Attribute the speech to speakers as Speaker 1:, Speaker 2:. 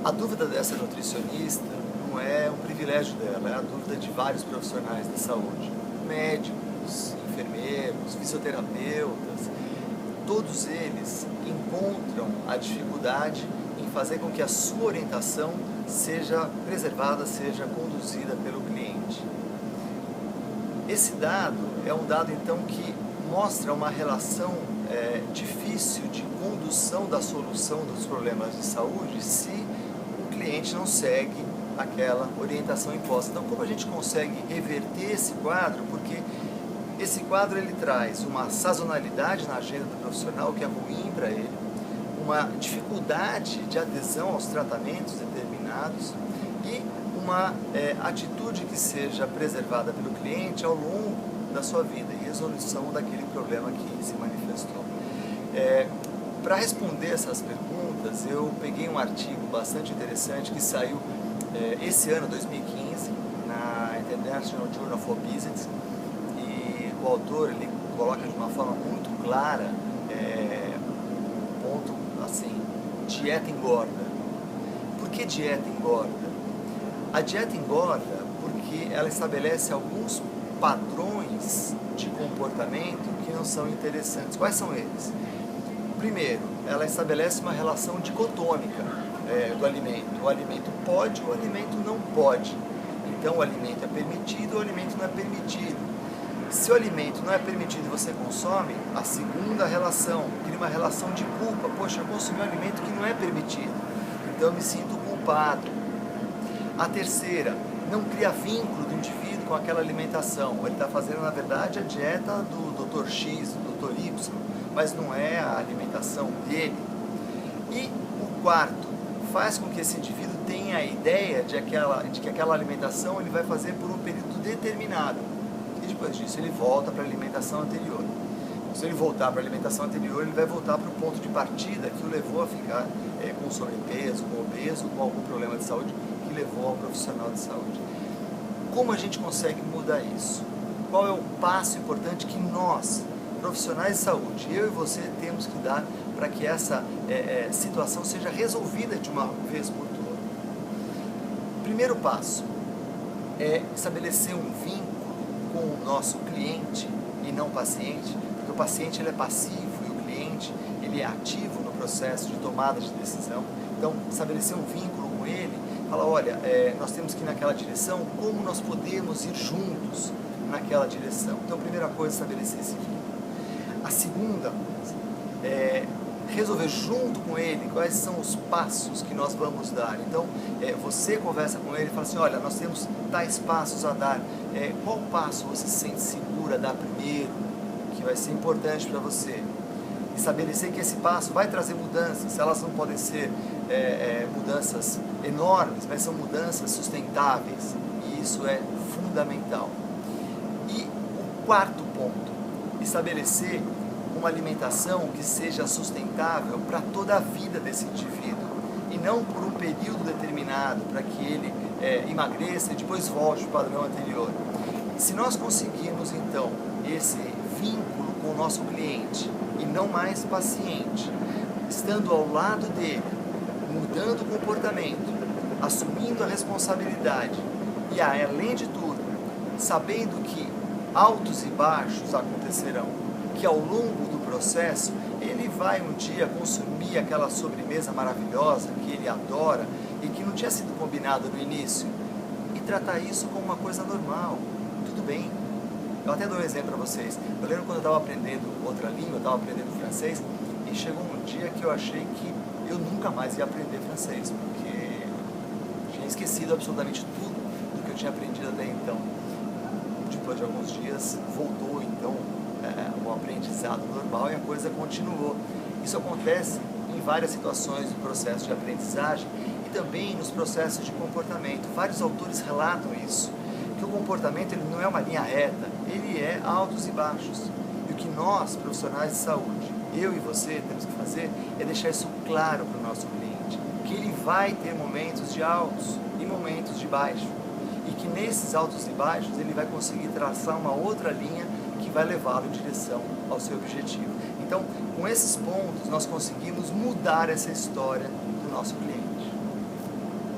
Speaker 1: A dúvida dessa nutricionista não é um privilégio dela, é a dúvida de vários profissionais da saúde. Médicos, enfermeiros, fisioterapeutas, todos eles encontram a dificuldade em fazer com que a sua orientação seja preservada, seja conduzida pelo cliente. Esse dado é um dado então que mostra uma relação difícil de condução da solução dos problemas de saúde se o cliente não segue aquela orientação imposta. Então, como a gente consegue reverter esse quadro? Porque esse quadro ele traz uma sazonalidade na agenda do profissional que é ruim para ele, uma dificuldade de adesão aos tratamentos determinados e uma atitude que seja preservada pelo cliente ao longo da sua vida e resolução daquele problema que se manifestou. Para responder essas perguntas, eu peguei um artigo bastante interessante que saiu esse ano, 2015, na International Journal of Obesity, e o autor ele coloca de uma forma muito clara um ponto assim: dieta engorda. Por que dieta engorda? A dieta engorda porque ela estabelece alguns padrões de comportamento que não são interessantes. Quais são eles? Primeiro, ela estabelece uma relação dicotômica do alimento. O alimento pode, o alimento não pode. Então, o alimento é permitido, o alimento não é permitido. Se o alimento não é permitido e você consome, a segunda relação, cria uma relação de culpa. Poxa, eu consumi um alimento que não é permitido, então eu me sinto culpado. A terceira, não cria vínculo do indivíduo com aquela alimentação. Ele está fazendo, na verdade, a dieta do Dr. X, do Dr. Y, mas não é a alimentação dele. E o quarto, faz com que esse indivíduo tenha a ideia de que aquela alimentação ele vai fazer por um período determinado. E depois disso ele volta para a alimentação anterior. Se ele voltar para a alimentação anterior, ele vai voltar para o ponto de partida que o levou a ficar com sobrepeso, com obeso, com algum problema de saúde que levou ao profissional de saúde. Como a gente consegue mudar isso? Qual é o passo importante que nós, profissionais de saúde, eu e você, temos que dar para que essa situação seja resolvida de uma vez por todas? Primeiro passo é estabelecer um vínculo com o nosso cliente e não paciente, porque o paciente ele é passivo e o cliente ele é ativo no processo de tomada de decisão. Então, estabelecer um vínculo com ele, falar, olha, nós temos que ir naquela direção, como nós podemos ir juntos naquela direção? Então, a primeira coisa é estabelecer esse vínculo. A segunda é resolver junto com ele quais são os passos que nós vamos dar. Então, você conversa com ele e fala assim, olha, nós temos tais passos a dar. Qual passo você se sente segura a dar primeiro, que vai ser importante para você? Estabelecer que esse passo vai trazer mudanças. Elas não podem ser mudanças enormes, mas são mudanças sustentáveis. E isso é fundamental. E o quarto ponto, estabelecer uma alimentação que seja sustentável para toda a vida desse indivíduo e não por um período determinado, para que ele emagreça e depois volte ao padrão anterior. Se nós conseguirmos então esse vínculo com o nosso cliente e não mais paciente, estando ao lado dele, mudando o comportamento, assumindo a responsabilidade e além de tudo, sabendo que altos e baixos acontecerão, que ao longo do processo ele vai um dia consumir aquela sobremesa maravilhosa que ele adora e que não tinha sido combinado no início, e tratar isso como uma coisa normal, tudo bem. Eu até dou um exemplo para vocês. Eu lembro quando eu estava aprendendo outra língua, eu estava aprendendo francês, e chegou um dia que eu achei que eu nunca mais ia aprender francês, porque tinha esquecido absolutamente tudo do que eu tinha aprendido até então. Depois de alguns dias voltou então o aprendizado normal e a coisa continuou. Isso acontece em várias situações do processo de aprendizagem e também nos processos de comportamento. Vários autores relatam isso, que o comportamento ele não é uma linha reta, ele é altos e baixos. E o que nós, profissionais de saúde, eu e você, temos que fazer é deixar isso claro para o nosso cliente, que ele vai ter momentos de altos e momentos de baixo, e que nesses altos e baixos ele vai conseguir traçar uma outra linha que vai levá-lo em direção ao seu objetivo. Então, com esses pontos, nós conseguimos mudar essa história do nosso cliente.